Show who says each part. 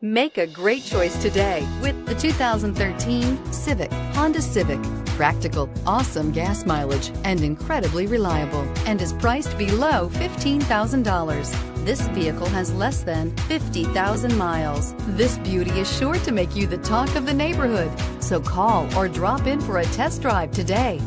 Speaker 1: Make a great choice today with the 2013 Civic, Honda Civic. Practical, awesome gas mileage, and incredibly reliable, and is priced below $15,000. This vehicle has less than 50,000 miles. This beauty is sure to make you the talk of the neighborhood. So call or drop in for a test drive today.